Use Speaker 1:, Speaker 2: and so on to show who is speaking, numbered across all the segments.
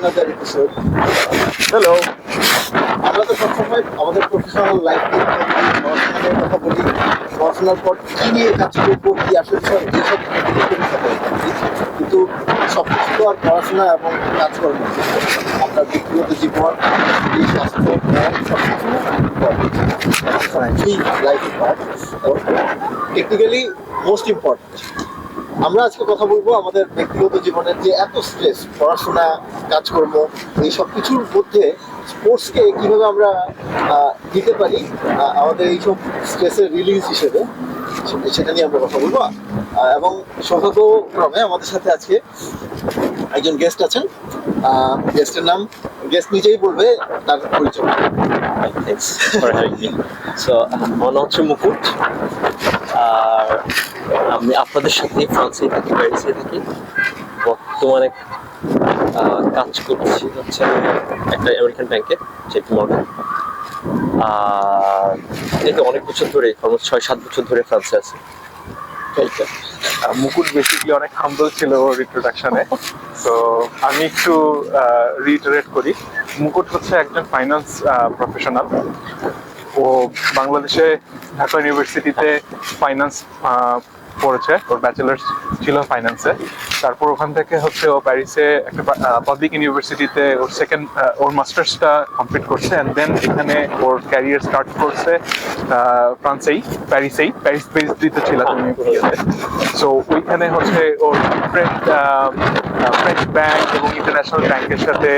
Speaker 1: another episode. Hello. আমরা তো সবসময় আমাদের প্রফেশনাল লাইফ নিয়ে পড়াশোনার কথা বলি, পড়াশোনার পর কী নিয়ে কাজ করবো, কী আসলে এইসব কিন্তু সব কিছু তো আর পড়াশোনা এবং কাজকর্ম, আপনার ব্যক্তিগত জীবন, এই স্বাস্থ্য, সব কিছুই life part, technically most important. আমরা আজকে কথা বলবো আমাদের ব্যক্তিগত জীবনের যে এত স্ট্রেস, পড়াশোনা, কাজকর্ম, এই সব কিছুর মধ্যে স্পোর্টসকে কীভাবে আমরা দিতে পারি আমাদের এইসব স্ট্রেসের রিলিজ হিসেবে, সেটা নিয়ে আমরা কথা বলবো। এবং সৌভাগ্যক্রমে আমাদের সাথে আজকে একজন গেস্ট আছেন। গেস্টের নাম গেস্ট নিজেই বলবে, তার পরিচয়।
Speaker 2: আমার নাম হচ্ছে মুকুট, আর আমি আপনাদের সাথে ফ্রান্সে থাকি, প্যারিসে থাকি। বর্তমানে কাজ করছি হচ্ছে একটা আমেরিকান ব্যাংকে, জেপি মর্গান। আর এই তো অনেক বছর ধরে, অলমোস্ট 6-7 বছর ধরে ফ্রান্সে আছি।
Speaker 3: মুকুট বেসিক্যালি অনেক হাম্বল ছিল ওর ইন্ট্রোডাকশনে, তো আমি একটু রিটারেট করি। মুকুট হচ্ছে একজন ফাইন্যান্স প্রফেশনাল। ও বাংলাদেশে ঢাকা ইউনিভার্সিটিতে ফাইন্যান্স পড়েছে, ওর ব্যাচেলার্স ছিল ফাইন্যান্সে। তারপর ওখান থেকে হচ্ছে ও প্যারিসে একটা পাবলিক ইউনিভার্সিটিতে ওর মাস্টার্সটা কমপ্লিট করছে, অ্যান্ড দেন এখানে ওর ক্যারিয়ার স্টার্ট করছে ফ্রান্সেই, প্যারিস বেসড ছিল ইউনিভার্সিটিতে। সো ওইখানে হচ্ছে ওর ফ্রেঞ্চ ব্যাংক এবং ইন্টারন্যাশনাল ব্যাংকের সাথে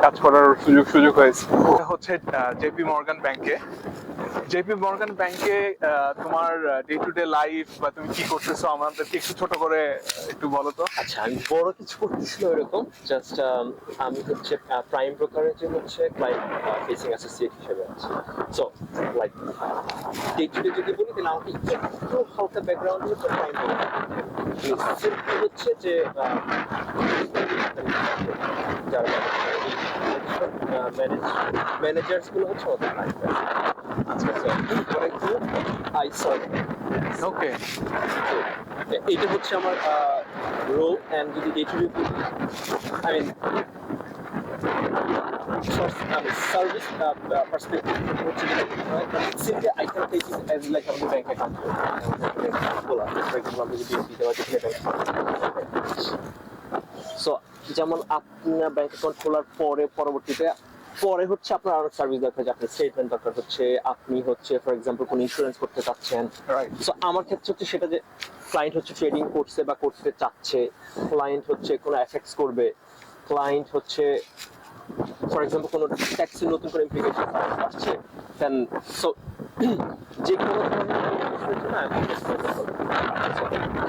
Speaker 3: কাজ করার সুযোগ হয়েছে। ওটা হচ্ছে জেপি মর্গান ব্যাংকে তোমার ডে টু ডে লাইফ বা তুমি কি করতেছো আমাদেরকে একটু ছোট করে একটু বলো তো।
Speaker 2: আচ্ছা, আমি বড় কিছু করতেছিল এরকম, জাস্ট আমি হচ্ছে প্রাইম ব্রোকারেজে হচ্ছে ক্লায়েন্ট ফেসিং অ্যাসোসিয়েট হিসেবে আছি। So like day to day যদি বলি, তাহলে আমাকে একটু হালকা ব্যাকগ্রাউন্ড হচ্ছে প্রাইম ব্রোকার হচ্ছে যে যারা ম্যানেজার্স গুলো হচ্ছে ওদের ক্লায়েন্ট। আচ্ছা,
Speaker 3: ওকে,
Speaker 2: এটা হচ্ছে আমার রোল। অ্যান্ড যদি day to day I mean service perspective হচ্ছে simply I can take it as like আমাদের ব্যাংক অ্যাকাউন্ট খোলা, ফর এক্সাম্পল আমরা যদি বিএসপি দেওয়া যেতে ব্যাংক। সো যেমন আপনার ব্যাংক অ্যাকাউন্ট খোলার পরে হচ্ছে আপনার আরো সার্ভিস দরকার, যে আপনার স্টেটমেন্ট দরকার হচ্ছে, আপনি হচ্ছে ফর এক্সাম্পল কোনো ইন্স্যুরেন্স করতে চাচ্ছেন। সো আমার ক্ষেত্রে হচ্ছে সেটা যে ক্লায়েন্ট হচ্ছে ট্রেডিং করছে বা করতে চাচ্ছে, ক্লায়েন্ট হচ্ছে কোনো এফেক্টস করবে, ক্লায়েন্ট হচ্ছে ফর এক্সাম্পল কোনো ট্যাক্সের নতুন করে ইমপ্লিকেশন আসছে, দেন সো যে কোনো ধরনের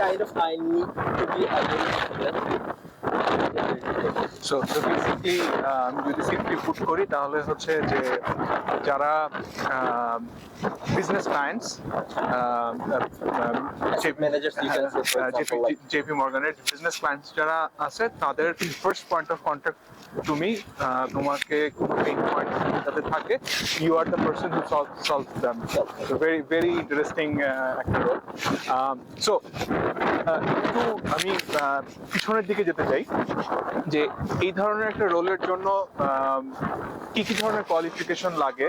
Speaker 2: kind of I need to be
Speaker 3: so basically আমি যদি সিম্পলি পুট করি তাহলে হচ্ছে যে যারা বিজনেস ক্লায়েন্টস জেপি মর্গানের বিজনেস ক্লায়েন্টস যারা আছে, তাদের ফার্স্ট পয়েন্ট অফ কন্ট্যাক্ট তুমি, তোমাকে কোনো পেইন পয়েন্ট যাতে থাকে, you are the person who solve them. So very very interesting একটা রোল। সো একটু আমি পিছনের দিকে যেতে চাই, যে এই ধরনের একটা রোলের জন্য কি কি ধরনের কোয়ালিফিকেশন লাগে,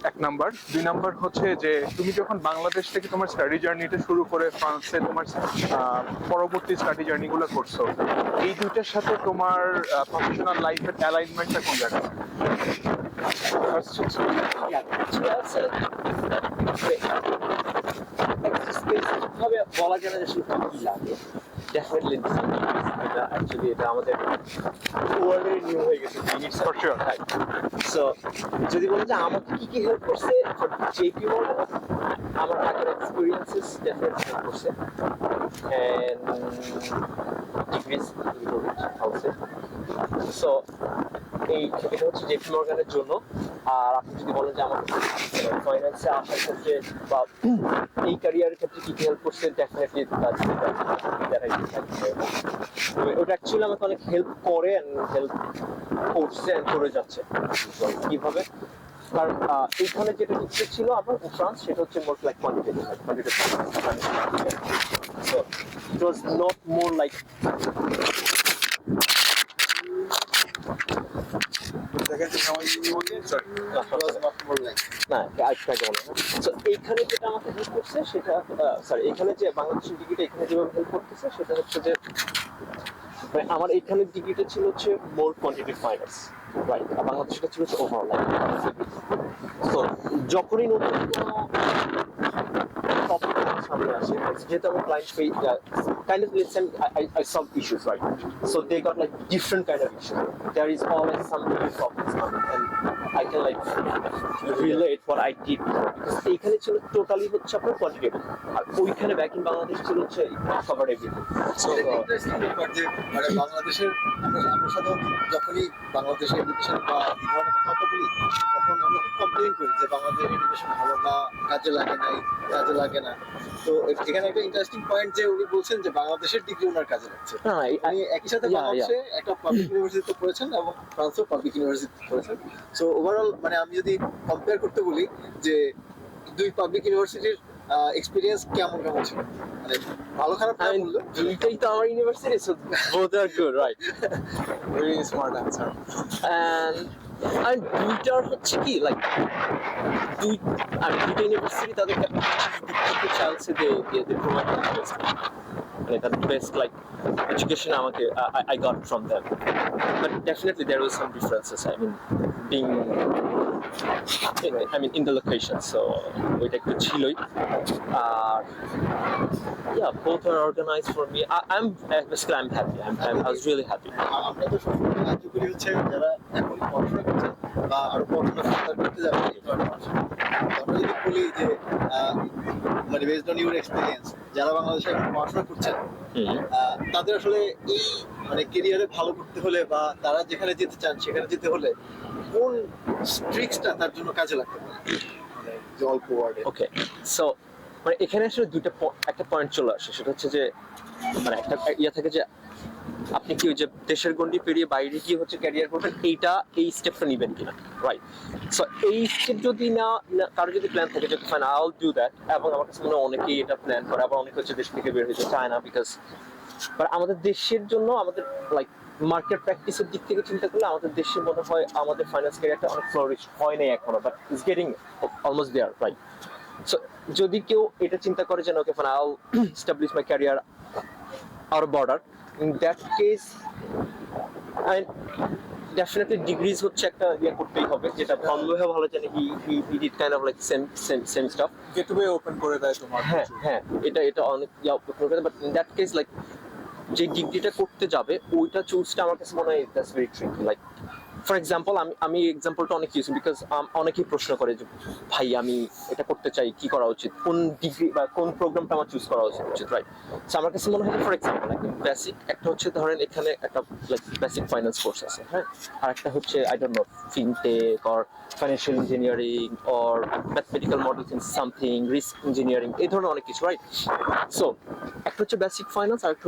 Speaker 3: 1 নাম্বার। 2 নাম্বার হচ্ছে যে তুমি যখন বাংলাদেশ থেকে তোমার স্টাডি জার্নিটা শুরু করে ফ্রান্সে তোমার পরবর্তী স্টাডি জার্নিগুলো করছো, এই দুইটার সাথে তোমার প্রফেশনাল লাইফের অ্যালাইনমেন্টটা কোন জায়গায়?
Speaker 2: বলা যায় না যে সেটা কি লাগে। ডেফিনেটলি এটা অ্যাকচুয়ালি এটা আমাদের ওয়ার্ল্ডের নিয়ম হয়ে গেছে, ফর শিওর। সো যদি বলি যে আমাকে কি কি হেল্প করছে জেপি মর্গান, আমার আগের এক্সপিরিয়েন্সেস ডেফিনেটলি হেল্প করছে, অ্যান্ড ডিগ্রিজ হাউসে। সো এটা হচ্ছে জেপি মর্গানের জন্য। আর আপনি যদি বলেন যে আমার ফাইন্যান্সে আসার ক্ষেত্রে বা এই ক্যারিয়ারের ক্ষেত্রে কি কি হেল্প করছে, ডেফিনেটলি ওটা অ্যাকচুয়ালি আমাকে অনেক হেল্প করে, হেল্প করছে, করে যাচ্ছে। কিভাবে? কারণ এইখানে যেটা হচ্ছে ছিল আমার ফ্রান্স, সেটা হচ্ছে more like quantitative, so it was not more like
Speaker 3: Second thing, how are you again? Sorry.
Speaker 1: It was not more like
Speaker 2: না আরেকটু বলে সো এইখানে যেটা আমাকে হেল্প করছে সেটা সরি এখানে যে বাংলাদেশের ডিগ্রিটা এখানে যেভাবে হেল্প করতেছে সেটা হচ্ছে যে মানে আমার এখানে ডিগ্রিটা ছিল হচ্ছে মোর কোয়ান্টিটি ফাইন্যান্স রাইট আর বাংলাদেশটা ছিল হচ্ছে ওভারঅল সো যখনই নতুন কোনো topic সামনে আসে যেহেতু আমার client kind of listen I solve issues right so they got like different kind of issues there is always some new problems and I can like relate what I did before because এইখানে ছিল totally হচ্ছে আপনার quantitative আর ওইখানে back in Bangladesh ছিল হচ্ছে cover everything
Speaker 1: so interesting ব্যাপার যে মানে বাংলাদেশের আমরা সাধারণত যখনই বাংলাদেশের এডুকেশন বা এই ধরনের কথা বলি তখন আমরা খুব কমপ্লেন করি যে বাংলাদেশের এডুকেশন ভালো না, কাজে লাগে না। তো এখানে একটা ইন্টারেস্টিং পয়েন্ট যে উনি বলছেন যে বাংলাদেশের ডিগ্রি ওনার কাজে লাগছে। আমি একই সাথে বাংলাদেশে একটা পাবলিক ইউনিভার্সিটিতে পড়েছেন এবং ফ্রান্সেও পাবলিক ইউনিভার্সিটিতে পড়েছেন। সো ওভারঅল মানে আমি যদি কম্পেয়ার করতে বলি যে দুই পাবলিক ইউনিভার্সিটির এক্সপিরিয়েন্স কেমন ছিল, মানে ভালো খারাপ না বললো
Speaker 2: দুইটাই তো আমার university so both are good right
Speaker 3: Very smart answer.
Speaker 2: and দুইটার হচ্ছে কি লাইক দুইটা ইউনিভার্সিটি তাদের চাইছে they provide the best মানে the best like education আমাকে I got from them but definitely there was some differences I mean being in the location so ওইটা একটু ছিলই আর yeah both are organized for me I'm basically I'm happy I was really happy
Speaker 1: আমরা তো সবসময় কাজ করি হচ্ছে যারা এখন পড়াশোনা করছেন বা আরো পড়াশোনা করতে যাবে আমরা যদি বলি যে মানে বেসড অন ইউর এক্সপিরিয়েন্স যারা বাংলাদেশে এখন পড়াশোনা করছেন তাদের আসলে এই মানে কেরিয়ারে ভালো করতে হলে বা তারা যেখানে যেতে চান সেখানে যেতে হলে কোন ট্রিক্সটা তার জন্য কাজে লাগতে পারে মানে যে অল্প ওয়ার্ডে
Speaker 2: ওকে সো মানে এখানে আসলে একটা পয়েন্ট চলে আসে সেটা হচ্ছে যে মানে একটা ইয়ে থাকে যে আপনি কি ওই যে দেশের গণ্ডি পেরিয়ে বাইরে গিয়ে হচ্ছে ক্যারিয়ার করবেন এই স্টেপটা নেবেন কিনা রাইট সো এই স্টেপ যদি না কারো যদি প্ল্যান থাকে যে fine I will do that এবং আমার কাছে মনে হয় অনেকেই এটা প্ল্যান করে আবার অনেকে হচ্ছে দেশ থেকে বের হতে চায় না বিকজ আমাদের দেশের জন্য আমাদের লাইক মার্কেট প্র্যাকটিসের দিক থেকে চিন্তা করলে আমাদের দেশে মনে হয় আমাদের ফাইন্যান্স ক্যারিয়ারটা অনেক ফ্লোরিশ হয় নাই এখনো but it's getting almost there right so যদি কেউ এটা চিন্তা করে যে okay fine I will establish my career out of border in that case definitely degrees হচ্ছে একটা ইয়ে করতেই হবে যেটা বন্ধুহে ভালো জানে he did kind of like same stuff
Speaker 3: Gateway open করে দেয় তোমার।
Speaker 2: হ্যাঁ এটা অনেক ইয়া ওপেন করে but in that case like যে ডিগ্রিটা করতে যাবে ওইটা চুজটা আমার কাছে মনে হয় that's very tricky like for example আমি এক্সাম্পলটা অনেক ইউজ বিকজ অনেকেই প্রশ্ন করে যে ভাই আমি এটা করতে চাই কি করা উচিত কোন ডিগ্রি বা কোন প্রোগ্রামটা আমার চুজ করা উচিত রাইট সো আমার কাছে মনে হয় ফর এক্সাম্পল একদম বেসিক একটা হচ্ছে ধরেন এখানে একটা লাইক বেসিক ফাইন্যান্স কোর্স আছে হ্যাঁ আর একটা হচ্ছে I don't know fintech or financial engineering or mathematical models in something risk engineering এই ধরনের অনেক কিছু রাইট সো একটা হচ্ছে বেসিক ফাইন্যান্স আর একটা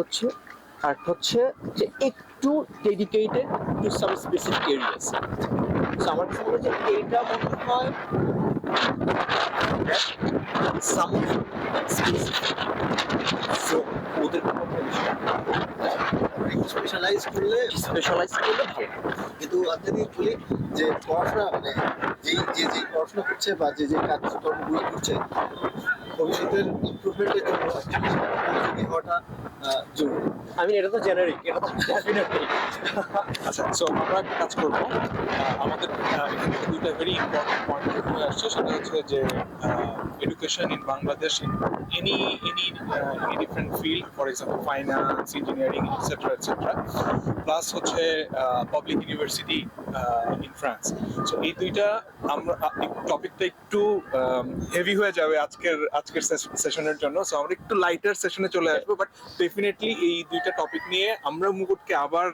Speaker 2: হচ্ছে যে একটু dedicated to some specific areas so আমার কাছে মনে হয় যে এইটা মনে হয় সাম স্পেসিফিক সো ওদের
Speaker 1: স্পেশালাইজ করলে
Speaker 2: ভালো
Speaker 1: কিন্তু আমি যদি বলি যে পড়াশোনা মানে যে পড়াশোনা করছে বা যে কাজকর্মগুলো করছে ভবিষ্যতের ইমপ্রুভমেন্টের জন্য মনোযোগী হওয়াটা জরুরি
Speaker 2: আমি এটা তো জেনারিক এটা তো ডেফিনেটলি
Speaker 3: আচ্ছা সো আমরা একটা কাজ করবো আমাদের এখানে দুইটা ভেরি ইম্পর্টেন্ট পয়েন্ট হয়ে আসছে সেটা হচ্ছে যে education in Bangladesh in any different field for example finance engineering etcetera plus হচ্ছে public university in France so এই দুইটা আমরা টপিকটা একটু হেভি হয়ে যাবে আজকের সেশনের জন্য সো আমরা একটু লাইটার সেশনে চলে আসবো বাট ডেফিনেটলি এই দুইটা টপিক নিয়ে আমরা মুকুটকে আবার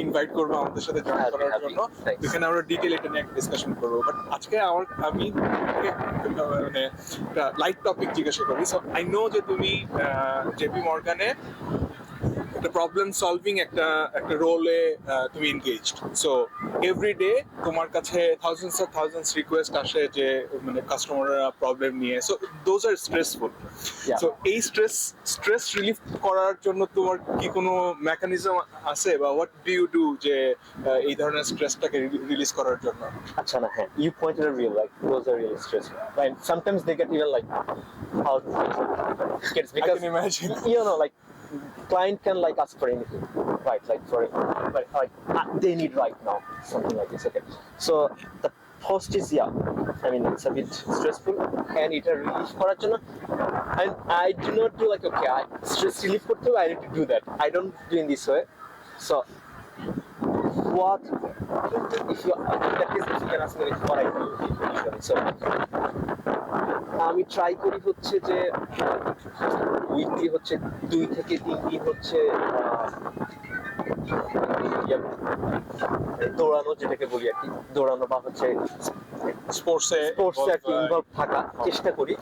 Speaker 3: ইনভাইট করবো আমাদের সাথে জয়েন করার জন্য এখানে আমরা ডিটেল এটা নিয়ে ডিসকাশন করবো বাট আজকে আমি মানে একটা লাইট টপিক জিজ্ঞাসা করি সো আই নো যে তুমি জেপি মর্গানে একটা প্রবলেম সলভিং একটা রোলে তুমি এনগেজড। সো এভরি ডে তোমার কাছে থাউজেন্ডস রিকোয়েস্ট আসে যে মানে কাস্টমাররা প্রবলেম নিয়ে, so those are stressful.
Speaker 2: Yeah.
Speaker 3: So এই স্ট্রেস রিলিফ করার জন্য তোমার কি কোনো মেকানিজম আছে, বা হোয়াট ডু ইউ ডু যে এই ধরনের স্ট্রেসটাকে রিলিজ করার জন্য?
Speaker 2: Acha na hai. You pointed out real, like those are really stressful. And sometimes they get even like out kids
Speaker 3: I
Speaker 2: because
Speaker 3: can imagine.
Speaker 2: you know like client can like ask for anything, right? Like for like they need right now something like this. Okay, so the post is I mean it's a bit stressful and it a relief করার জন্য, and I do not do like okay I stress relief করতে হবে, I need to do that. I don't do in this way. So what if you in that case you can ask me what I do usually. So আমি try করি হচ্ছে যে weekly হচ্ছে 2 থেকে 3 দিন হচ্ছে দৌড়ানো, যেটাকে বলি আর কি, দৌড়ানো বা হচ্ছে
Speaker 3: স্পোর্টসে
Speaker 2: স্পোর্টসে আর কি ইনভলভ থাকা চেষ্টা করি।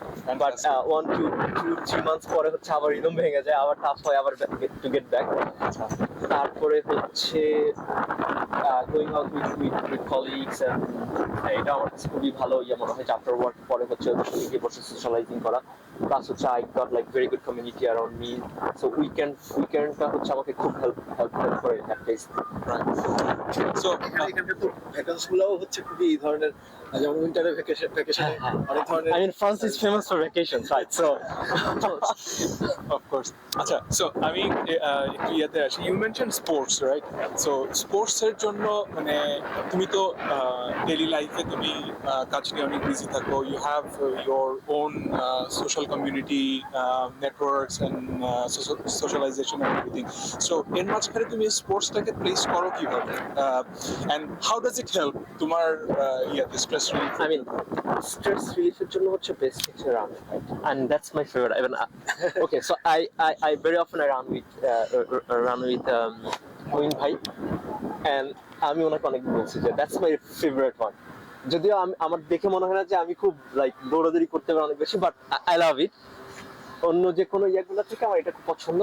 Speaker 2: বাট 1-2-3 মান্থস পরে হচ্ছে আবার রিদম ভেঙে যায়, আবার টাফ হয়, আবার টু গেট ব্যাক। তারপরে হচ্ছে গোয়িং আউট উইথ কলিগস, এটা আমার কাছে খুবই ভালো মনে হয় যে আফটার ওয়ার্ক পরে হচ্ছে ওদের সঙ্গে গিয়ে বসে সোশ্যালাইজিং করা। প্লাস হচ্ছে I got like very good community around me, so উইকেন্ডটা হচ্ছে আমাকে খুব হেল্প করে অ্যাটলিস্ট।
Speaker 3: সো
Speaker 1: এখানকার তো ভ্যাকেশনগুলোও হচ্ছে খুবই এই ধরনের, যেমন উইন্টারের ভ্যাকেশন অনেক ধরনের।
Speaker 2: I mean France is famous for vacations, right? So
Speaker 3: of course. আচ্ছা, সো আমি একটু ইয়াতে আসি। You mention sports, right? So sports এর জন্য মানে তুমি তো ডেইলি লাইফে তুমি কাজ নিয়ে অনেক বিজি থাকো, you have your own social community networks and socialisation and everything. So এর মাঝখানে তুমি স্পোর্টসটাকে প্লেস করো কিভাবে, and how does it help তোমার ইয়াতে stress relief?
Speaker 2: I mean, stress relief এর জন্য হচ্ছে best হচ্ছে run, right? And that's my favorite. Even okay, so I very often I run with Moin bhai, and আমি ওনাকে অনেক বলছি যে that's my favorite one. যদিও আমার দেখে মনে হয় না যে আমি খুব লাইক দৌড়াদৌড়ি করতে পারি অনেক বেশি, বাট I love it. অন্য যে কোনো ইয়াগুলো থেকে আমার এটা খুব পছন্দ।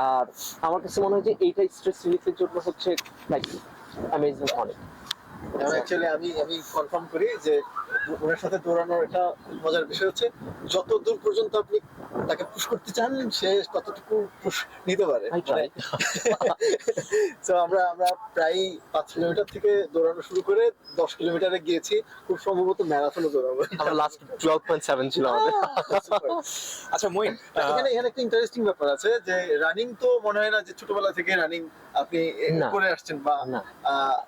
Speaker 2: আর আমার কাছে মনে হয় যে এইটাই স্ট্রেস রিলিফের জন্য হচ্ছে লাইক অ্যামেজিং অনেক।
Speaker 1: অ্যাকচুয়ালি আমি কনফার্ম করি যে ওনার সাথে দৌড়ানোর একটা মজার বিষয় হচ্ছে যত দূর পর্যন্ত আপনি তাকে পুশ করতে চান সে ততটুকু পুশ নিতে পারে।
Speaker 2: I try.
Speaker 1: তো আমরা প্রায় 5 কিলোমিটার থেকে দৌড়ানো শুরু করে 10 কিলোমিটারে গিয়েছি, খুব সম্ভবত ম্যারাথনও দৌড়াবো।
Speaker 2: আমার লাস্ট 12.7 ছিল আমাদের।
Speaker 3: আচ্ছা মইন,
Speaker 1: এখানে একটা ইন্টারেস্টিং ব্যাপার আছে যে রানিং তো মনে হয় না যে ছোটবেলা থেকে রানিং আপনি
Speaker 2: না।
Speaker 1: করে আসছেন বা
Speaker 2: না।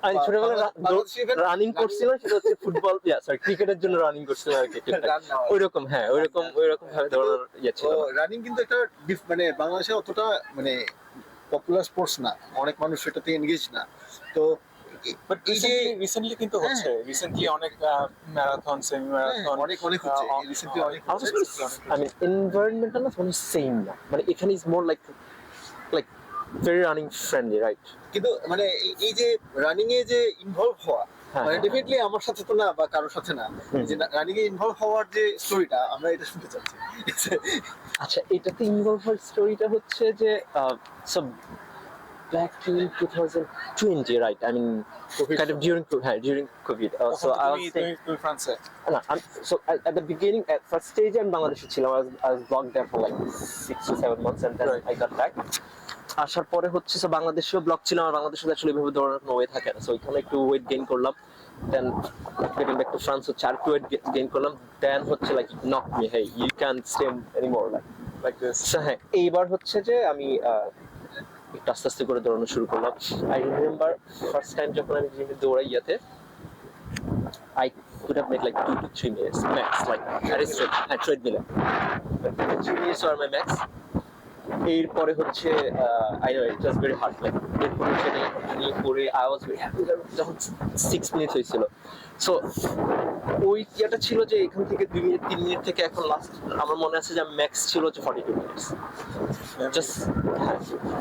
Speaker 2: আমি ছোটবেলায়
Speaker 1: বাংলাদেশে even
Speaker 2: রানিং করছিলাম, সেটা হচ্ছে ফুটবল সরি ক্রিকেটের জন্য রানিং করছিলাম আর কি।
Speaker 1: Run নেওয়া।
Speaker 2: ওইরকম হ্যাঁ, ওইরকম ভাবে দৌড়ানোর ইয়ে ছিল।
Speaker 1: রানিং কিন্তু একটা মানে বাংলাদেশে অতটা মানে পপুলার স্পোর্টস না, অনেক মানুষ সেটাতে এনগেজ না। তো
Speaker 3: বাট
Speaker 1: এই যে
Speaker 3: রিসেন্টলি কিন্তু হচ্ছে, রিসেন্টলি অনেক ম্যারাথন সেমি ম্যারাথন
Speaker 1: অনেক হচ্ছে রিসেন্টলি অনেক
Speaker 2: I was I mean environmental না মানে সেম না, মানে এখানে is more like very running friendly, right?
Speaker 1: কিন্তু মানে এই যে রানিং এ যে ইনভলভ হওয়া
Speaker 2: হ্যাঁ,
Speaker 1: মানে
Speaker 2: হ্যাঁ।
Speaker 1: ডেফিনেটলি আমার সাথে তো না বা কারোর সাথে না, যে রানিং এ ইনভলভ হওয়ার যে স্টোরিটা আমরা এটা শুনতে চাচ্ছি।
Speaker 2: আচ্ছা, এটাতে ইনভলভ হওয়ার স্টোরিটা হচ্ছে যে সব back to 2020, right? I mean,
Speaker 1: COVID.
Speaker 2: kind of during COVID. So I was staying,
Speaker 3: তুমি ফ্রান্সে?
Speaker 2: no, so at the beginning, at first stage, I'm Bangladeshi ছিলাম. I was blocked there for like 6 to 7 months, and then
Speaker 3: Right.
Speaker 2: I got back. আসার পরে হচ্ছে so বাংলাদেশেও block ছিলাম, আর বাংলাদেশে আসলে এভাবে দৌড়ানো ওয়ে থাকে না। সো এখানে একটু ওয়েট গেইন করলাম, then getting back to France হচ্ছে আর একটু ওয়েট গেইন করলাম, দেন হচ্ছে like knock me hey you can stay anymore
Speaker 3: like this?
Speaker 2: So হ্যাঁ, এইবার হচ্ছে যে আমি একটু আস্তে আস্তে করে দৌড়ানো শুরু করলাম। আই রিমেম্বার ফার্স্ট টাইম যখন আমি জিমে দৌড়াই ইয়াতে, I could have made like 2 to 3 minutes max, like at a treadmill. 3 minutes are my max. এরপরে হচ্ছে I know it was very hard, like এরপরে ট্রেনিং করে আই ওয়াজ ভেরি হ্যাপি যখন 6 মিনিট হয়েছিল। সো ওই ইয়েটা ছিল যে এখান থেকে 2 মিনিট 3 মিনিট থেকে এখন লাস্ট আমার মনে আছে যে ম্যাক্স ছিল যে 42 minutes just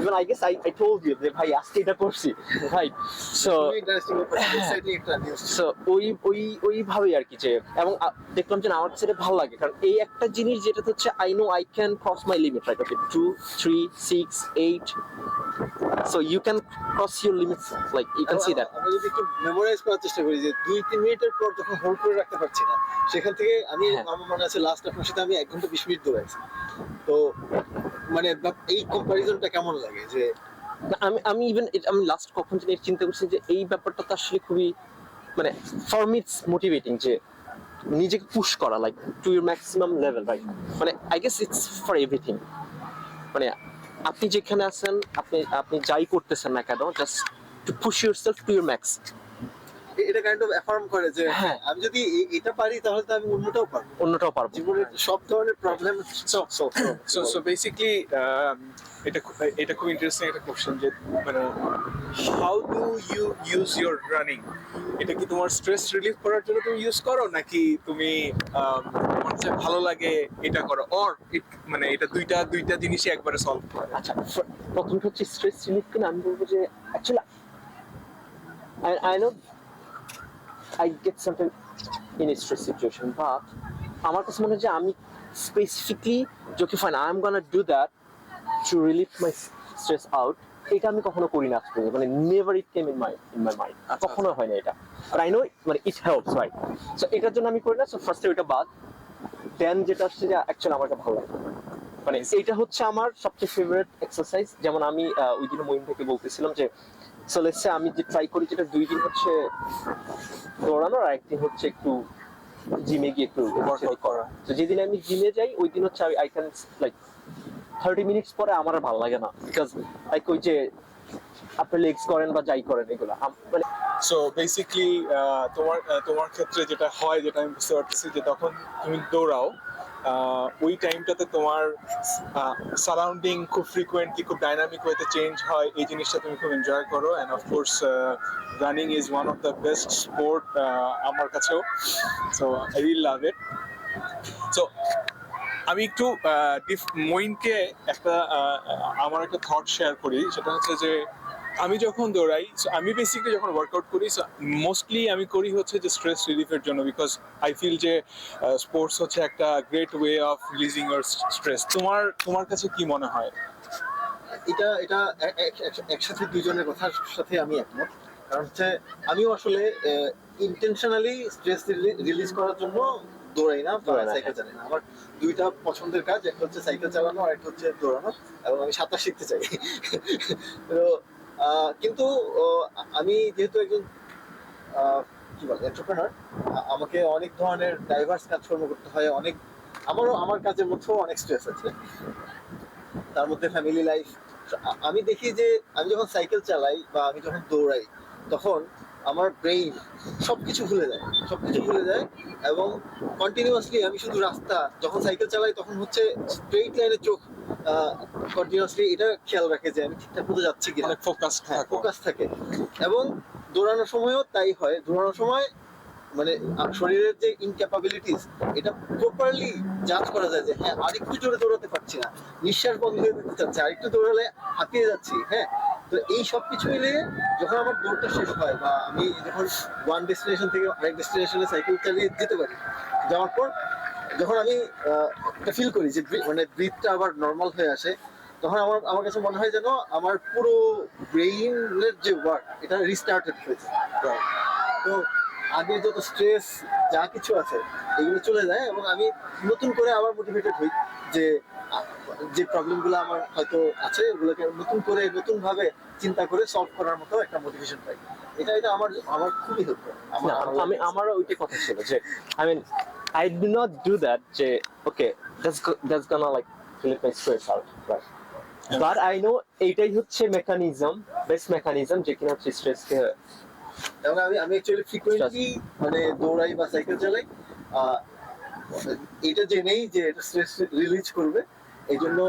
Speaker 2: even I guess I told you যে ভাই আজকে এটা করছি রাইট সো
Speaker 1: খুবই ইন্টারেস্টিং ব্যাপার, এক্সাইটিং একটা নিউজ।
Speaker 2: সো ওইভাবেই আর কি যে এবং দেখলাম যে না, আমার কাছে এটা ভালো লাগে কারণ এই একটা জিনিস যেটা হচ্ছে I know I can cross my limit right okay 2 3 6 8 so you can cross your limits like you can see that
Speaker 1: আমরা যদি একটু মেমোরাইজ করার চেষ্টা করি যে 2-3 মিনিটের পর যখন হোল্ড করে রাখতে পারছি না, সেখান থেকে আমি
Speaker 2: হ্যাঁ।
Speaker 1: আমার মনে আছে লাস্ট আপনার সাথে আমি 1 ঘন্টা 20 মিনিট দৌড়াইছি। তো মানে এই কম্পারিজনটা কেমন লাগে যে
Speaker 2: না, আমি ইভেন আমি লাস্ট কখন জানি চিন্তা করছি যে এই ব্যাপারটা তো আসলে খুবই মানে ফর মি ইটস মোটিভেটিং যে নিজেকে পুশ করা like to your maximum level right মানে I guess it's for everything মানে আপনি যেখানে আছেন আপনি যাই করতেছেন না কেন just to push yourself to your max
Speaker 1: এটা কাইন্ড অফ অ্যাফার্ম করে যে
Speaker 2: হ্যাঁ।
Speaker 1: আমি যদি এটা পারি তাহলে তো আমি
Speaker 2: অন্যটাও পারবো
Speaker 1: জীবনের সব ধরনের প্রবলেম
Speaker 3: সো বেসিকলি এটা খুব ইন্টারেস্টিং একটা কোশ্চেন যে মানে how do you use your running, এটা কি তোমার স্ট্রেস রিলিফ করার জন্য তুমি ইউজ করো নাকি তুমি তোমার যে ভালো লাগে এটা করো, অর মানে এটা দুইটা জিনিসই একবারে সলভ করে?
Speaker 2: আচ্ছা প্রথমটা হচ্ছে স্ট্রেস রিলিফ কিনা আমি বলবো যে actually I know I get something in a stress situation but আমার কাছে মনে হয় যে আমি specifically okay fine I am gonna do that to relieve my stress out, এটা আমি কখনো করি না আজকে মানে never it came in my mind কখনো হয় না এটা বাট আই নো মানে ইট হেল্পস রাইট সো এটার জন্য আমি করি না সো ফার্স্টে ওইটা বাদ দেন যেটা আসছে যে অ্যাকচুয়ালি আমার এটা ভালো লাগে মানে এইটা হচ্ছে আমার সবচেয়ে ফেভারিট এক্সারসাইজ যেমন আমি ওই দিন মহিম থেকে বলতেছিলাম যে সো লেটস সে আমি যে ট্রাই করি যেটা 2 দিন হচ্ছে দৌড়ানো আর একদিন হচ্ছে একটু জিমে গিয়ে একটু ওয়ার্কআউট করা তো যেদিন আমি জিমে যাই ওই দিন হচ্ছে আই ক্যান লাইক 30 মিনিটস পরে আমার আর ভালো লাগে না বিকজ লাইক ওই যে আপনি লেগস করেন বা যাই করেন এগুলো মানে
Speaker 3: সো বেসিকলি তোমার ক্ষেত্রে যেটা হয় যেটা আমি বুঝতে পারতেছি যে তখন তুমি দৌড়াও ওই টাইমটাতে তোমার সারাউন্ডিং খুব ফ্রিকুয়েন্টলি খুব ডাইনামিক ওয়েতে চেঞ্জ হয়, এই জিনিসটা তুমি খুব এনজয় করো and of course running is one of the best sport আমার কাছেও, so I really love it. So আমি একটু মইনকে আমার একটা থট শেয়ার করি, সেটা হচ্ছে যে আমি যখন দৌড়াই আমি বেসিক্যালি যখন ওয়ার্কআউট করি মোস্টলি আমি করি হচ্ছে যে স্ট্রেস রিলিফের জন্য বিকজ আই ফিল যে স্পোর্টস হচ্ছে একটা great way of releasing your stress. তোমার কাছে কি মনে হয়?
Speaker 1: এটা একসাথে দুইজনের কথার সাথে আমি একমত, কারণ হচ্ছে আমিও আসলে ইন্টেনশনালি স্ট্রেস রিলিজ করার জন্য দৌড়াই না বা সাইকেল চালাই না। আমার দুইটা পছন্দের কাজ, একটা হচ্ছে সাইকেল চালানো আর একটা হচ্ছে দৌড়ানো, এবং আমি সাঁতার শিখতে চাই। তো কিন্তু আমি যেহেতু একজন কি বলে এন্টারপ্রেনার, আমাকে অনেক ধরনের ডাইভার্স কাজকর্ম করতে হয়, আমার কাজের মধ্যেও অনেক স্ট্রেস আছে, তার মধ্যে ফ্যামিলি লাইফ। আমি দেখি যে আমি যখন সাইকেল চালাই বা আমি যখন দৌড়াই তখন আমার ব্রেইন সবকিছু ভুলে যায় এবং কন্টিনিউয়াসলি আমি শুধু রাস্তা, যখন সাইকেল চালাই তখন হচ্ছে স্ট্রেইট লাইনে চোখ কন্টিনিউয়াসলি এটা খেয়াল রাখে যে আমি ঠিকঠাক মতো যাচ্ছি কিনা,
Speaker 3: অনেক
Speaker 1: ফোকাস থাকে। এবং দৌড়ানোর সময়ও তাই হয়, দৌড়ানোর সময় মানে শরীরের যে ইনক্যাপাবিলিটিস এটা প্রপারলি জাজ করা যায় যে হ্যাঁ আরেকটু জোরে দৌড়াতে পারছি না, নিঃশ্বাস বন্ধ হয়ে যেতে চাচ্ছে, আরেকটু দৌড়ালে হাঁপিয়ে যাচ্ছি। হ্যাঁ, তো এই সব কিছু মিলিয়ে যখন আমার দৌড়টা শেষ হয় বা আমি যখন ওয়ান ডেস্টিনেশন থেকে আরেক ডেস্টিনেশনে সাইকেল চালিয়ে যেতে পারি, যাওয়ার পর যখন আমি এটা ফিল করি যে মানে ব্রিথটা আবার নর্মাল হয়ে আসে, তখন আমার কাছে মনে হয় যেন আমার পুরো ব্রেইনের যে ওয়ার্ক এটা রিস্টার্টেড হয়েছে। তো আগে যত স্ট্রেস যা কিছু আছে এগুলো চলে যায় এবং আমি নতুন করে আবার মোটিভেটেড হই যে প্রবলেমগুলো আমার হয়তো আছে ওগুলোকে নতুন ভাবে চিন্তা করে সলভ করার মতো একটা মোটিভেশন পাই। এটা আমার খুবই হেল্প করে।
Speaker 2: আমারও ওইটাই কথা ছিল যে I mean I do not do that যে okay that's gonna like relieve my stress out right, but I know এইটাই হচ্ছে বেস্ট মেকানিজম যে কিনা হচ্ছে স্ট্রেসকে।
Speaker 1: এবং আমি অ্যাকচুয়ালি ফ্রিকোয়েন্টলি মানে দৌড়াই বা সাইকেল চালাই এটা জেনেই যে এটা স্ট্রেস রিলিজ করবে, এই জন্য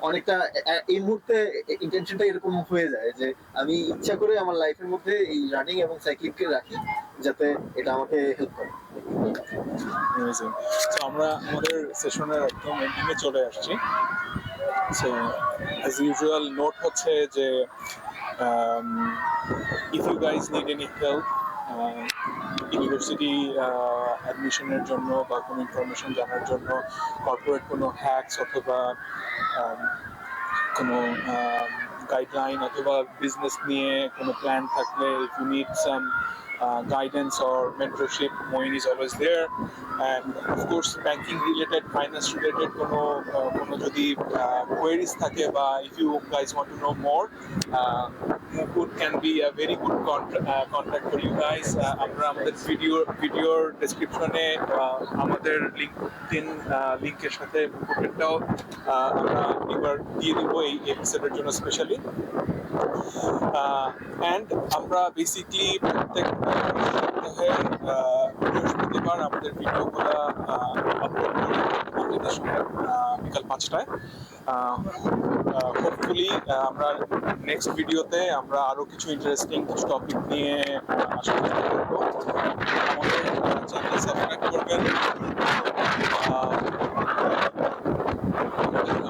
Speaker 1: অনেকটা এই মুহূর্তে ইন্টেনশনটা এরকম হয়ে যায় যে আমি ইচ্ছা করে আমার লাইফের মধ্যে এই রানিং এবং সাইক্লিংকে রাখি যাতে এটা আমাকে হেল্প করে।
Speaker 4: Amazing. So আমরা আমাদের সেশনের একদম এন্ডিংয়ে চলে আসছি। সো অ্যাজ ইউজুয়াল নোট হচ্ছে যে if you guys need any help university অ্যাডমিশনের জন্য বা কোনো ইনফরমেশন জানার জন্য, কর্পোরেট কোনো হ্যাকস অথবা কোনো গাইডলাইন অথবা বিজনেস নিয়ে কোনো প্ল্যান থাকলে, if you need some guidance or mentorship, Moin is always there. And of course banking related, finance related কোনো যদি queries থাকে বা if you guys want to know more, Mukut can be a very good contact for you guys. আমরা আমাদের ভিডিওর ডেসক্রিপশনে আমাদের LinkedIn লিঙ্কের সাথে মুকুটেরটাও আমরা এবার দিয়ে দিব এই এপিসোডের জন্য স্পেশালি। অ্যান্ড আমরা বেসিকলি প্রত্যেক সপ্তাহে বৃহস্পতিবার আমাদের ভিডিওগুলো আপলোড করি বাংলাদেশ সময় বিকাল 5টায়। হোপফুলি আমরা নেক্সট ভিডিওতে আমরা আরও কিছু ইন্টারেস্টিং কিছু টপিক নিয়ে আসার চেষ্টা করবো। আমাদের চ্যানেল সাবস্ক্রাইব করবেন,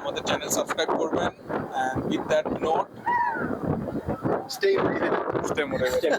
Speaker 4: আমাদের চ্যানেল সাবস্ক্রাইব করবেন। And with that note,
Speaker 1: stay motivated.
Speaker 4: stay motivated.